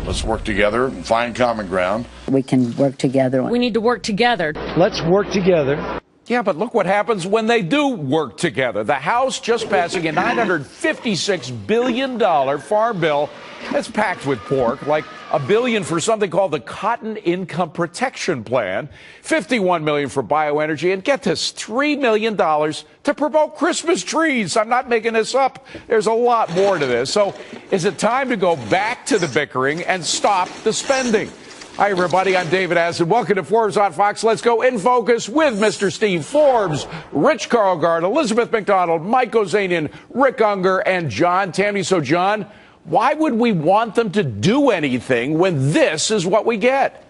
Let's work together and find common ground. We can work together. We need to work together. Let's work together. Yeah, but look what happens when they do work together. The House just passing a $956 billion farm bill that's packed with pork, like $1 billion for something called the Cotton Income Protection Plan, $51 million for bioenergy, and get this, $3 million to promote Christmas trees. I'm not making this up. There's a lot more to this. So is it time to go back to the bickering and stop the spending? Hi, everybody. I'm David Aston. Welcome to Forbes on Fox. Let's go in focus with Mr. Steve Forbes, Rich Karlgaard, Elizabeth McDonald, Mike Ozanian, Rick Unger, and John Tammy. So, John, why would we want them to do anything when this is what we get?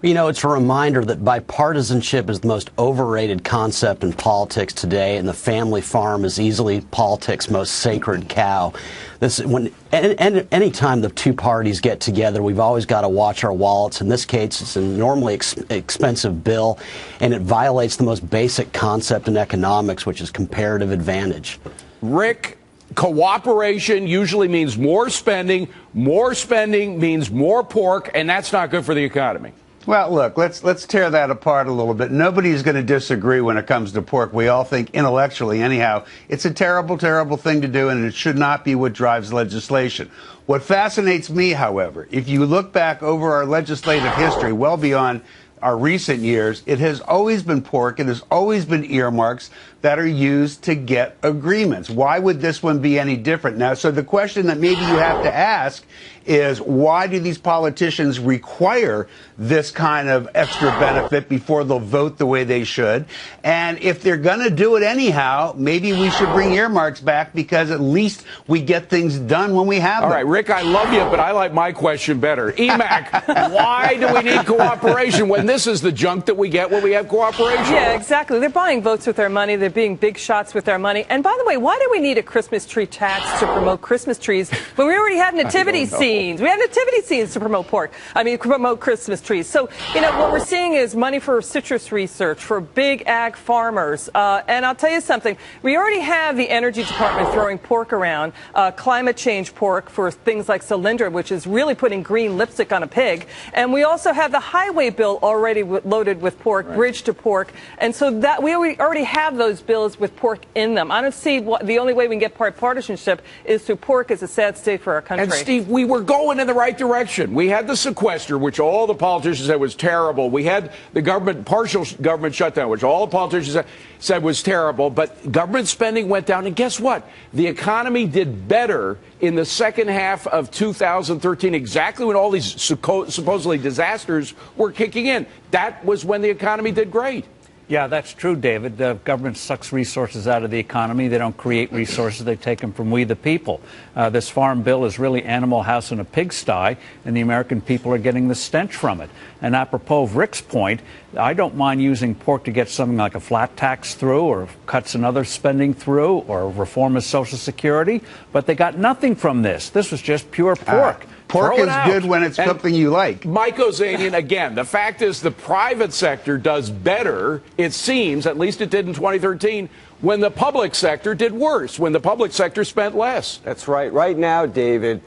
You know, it's a reminder that bipartisanship is the most overrated concept in politics today, and the family farm is easily politics' most sacred cow. Any time the two parties get together, we've always got to watch our wallets. In this case, it's an enormously expensive bill, and it violates the most basic concept in economics, which is comparative advantage. Rick, cooperation usually means more spending. More spending means more pork, and that's not good for the economy. Well, look, let's tear that apart a little bit. Nobody's going to disagree when it comes to pork. We all think intellectually, anyhow, it's a terrible, terrible thing to do, and it should not be what drives legislation. What fascinates me, however, if you look back over our legislative history, well beyond our recent years, it has always been pork. It has always been earmarks that are used to get agreements. Why would this one be any different? Now, so the question that maybe you have to ask is, why do these politicians require this kind of extra benefit before they'll vote the way they should? And if they're going to do it anyhow, maybe we should bring earmarks back, because at least we get things done when we have them. All right, Rick, I love you, but I like my question better. EMAC, why do we need cooperation when this is the junk that we get when we have cooperation? Yeah, exactly. They're buying votes with their money. They're being big shots with their money. And by the way, why do we need a Christmas tree tax to promote Christmas trees when we already have nativity scenes? We have nativity scenes to promote promote Christmas trees. So, you know, what we're seeing is money for citrus research, for big ag farmers. And I'll tell you something. We already have the Energy Department throwing pork around, climate change pork for things like Solyndra, which is really putting green lipstick on a pig. And we also have the highway bill already loaded with pork, right. Bridge to pork. And so that we already have those bills with pork in them. I don't see the only way we can get partisanship is through pork. Is a sad state for our country. And Steve, we were going in the right direction. We had the sequester, which all the politicians said was terrible. We had the partial government shutdown, which all the politicians said was terrible. But government spending went down. And guess what? The economy did better in the second half of 2013, exactly when all these supposedly disasters were kicking in. That was when the economy did great. Yeah, that's true, David. The government sucks resources out of the economy. They don't create resources. They take them from we the people. This farm bill is really Animal House in a pigsty, and the American people are getting the stench from it. And apropos of Rick's point, I don't mind using pork to get something like a flat tax through, or cuts in other spending through, or reform of Social Security, but they got nothing from this. This was just pure pork. Pork is good when it's something you like. Mike Ozanian, again, the fact is the private sector does better, it seems, at least it did in 2013, when the public sector did worse, when the public sector spent less. That's right. Right now, David,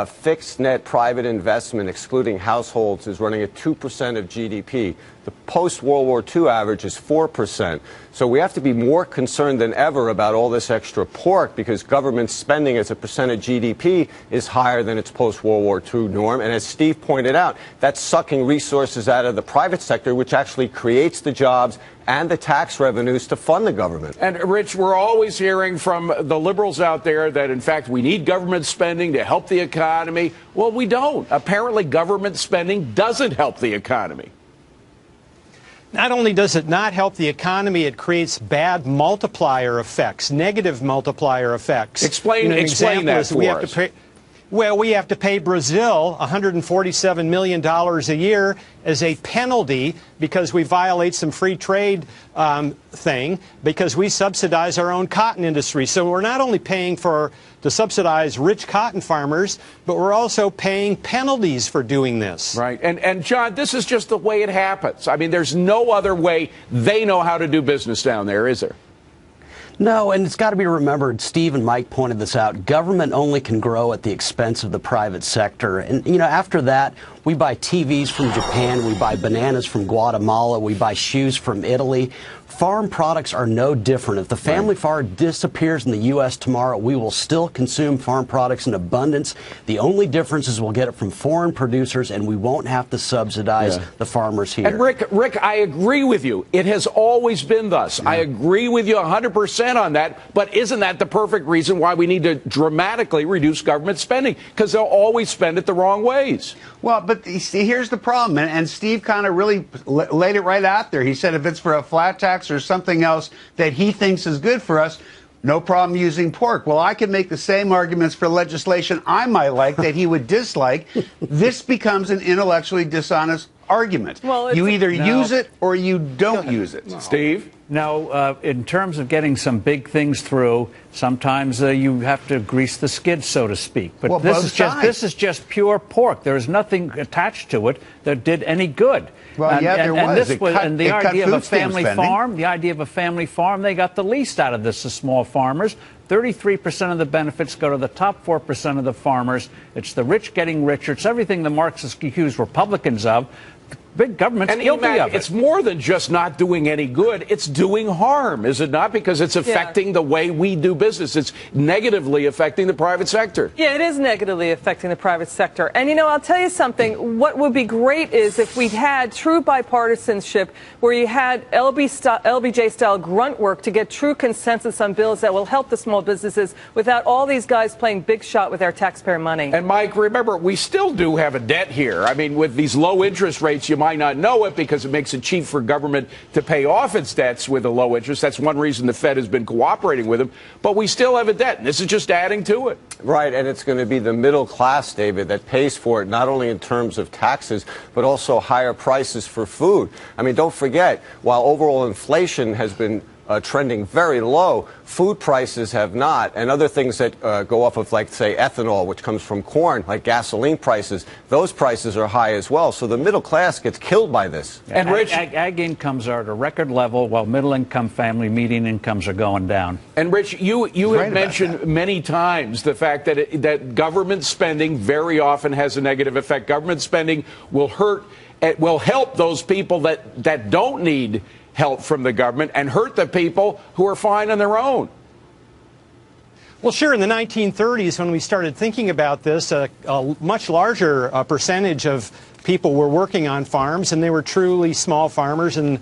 fixed net private investment, excluding households, is running at 2% of GDP. The post-World War II average is 4%. So we have to be more concerned than ever about all this extra pork, because government spending as a percent of GDP is higher than its post-World War II norm. And as Steve pointed out, that's sucking resources out of the private sector, which actually creates the jobs and the tax revenues to fund the government. And, Rich, we're always hearing from the liberals out there that, in fact, we need government spending to help the economy. Well, we don't. Apparently, government spending doesn't help the economy. Not only does it not help the economy, it creates bad multiplier effects, negative multiplier effects. Explain that for us. Well, we have to pay Brazil $147 million a year as a penalty because we violate some free trade thing, because we subsidize our own cotton industry. So we're not only paying to subsidize rich cotton farmers, but we're also paying penalties for doing this. Right. And John, this is just the way it happens. I mean, there's no other way they know how to do business down there, is there? No, and it's got to be remembered, Steve and Mike pointed this out, government only can grow at the expense of the private sector. And, you know, after that, we buy TVs from Japan, we buy bananas from Guatemala, we buy shoes from Italy. Farm products are no different. If the family farm disappears in the U.S. tomorrow, we will still consume farm products in abundance. The only difference is we'll get it from foreign producers, and we won't have to subsidize the farmers here. And Rick, I agree with you. It has always been thus. I agree with you 100% on that. But isn't that the perfect reason why we need to dramatically reduce government spending? Because they'll always spend it the wrong ways. Well, but see, here's the problem, and Steve kind of really laid it right out there. He said if it's for a flat tax or something else that he thinks is good for us, no problem using pork. Well, I can make the same arguments for legislation I might like that he would dislike. This becomes an intellectually dishonest argument. Well, you either use it or you don't use it. Steve? No, in terms of getting some big things through, sometimes you have to grease the skids, so to speak. But this is just pure pork. There is nothing attached to it that did any good. Well, there was. And the idea of a family farm, they got the least out of this, the small farmers. 33% of the benefits go to the top 4% of the farmers. It's the rich getting richer. It's everything the Marxists accuse Republicans of. Big government's guilty of it. It's more than just not doing any good. It's doing harm, is it not? Because it's affecting the way we do business. It's negatively affecting the private sector. Yeah, it is negatively affecting the private sector. And, you know, I'll tell you something. What would be great is if we had true bipartisanship where you had LBJ-style grunt work to get true consensus on bills that will help the small businesses without all these guys playing big shot with our taxpayer money. And, Mike, remember, we still do have a debt here. I mean, with these low interest rates, you might not know it because it makes it cheap for government to pay off its debts with a low interest. That's one reason the Fed has been cooperating with them. But we still have a debt, and this is just adding to it. Right, and it's going to be the middle class, David, that pays for it, not only in terms of taxes, but also higher prices for food. I mean, don't forget, while overall inflation has been trending very low, food prices have not, and other things that go off of, like, say, ethanol, which comes from corn, like gasoline prices, those prices are high as well. So the middle class gets killed by this. And Rich, ag incomes are at a record level, while middle-income family median incomes are going down. And Rich, you have mentioned many times the fact that that government spending very often has a negative effect. Government spending will hurt, it will help those people that don't need help from the government and hurt the people who are fine on their own. Well, sure, in the 1930s, when we started thinking about this, a much larger percentage of people were working on farms, and they were truly small farmers and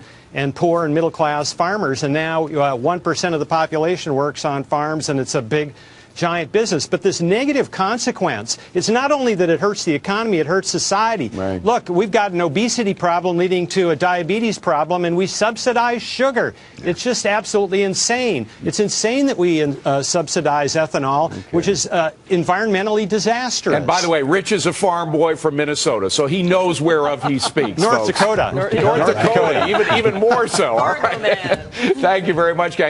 poor and middle-class farmers. And now 1% of the population works on farms, and it's a big, giant business. But this negative consequence, it's not only that it hurts the economy, it hurts society. Right. Look, we've got an obesity problem leading to a diabetes problem, and we subsidize sugar. It's just absolutely insane. It's insane that we subsidize ethanol, which is environmentally disastrous. And by the way, Rich is a farm boy from Minnesota, so he knows whereof he speaks. North Dakota. North Dakota, even more so. All right. Thank you very much, gang.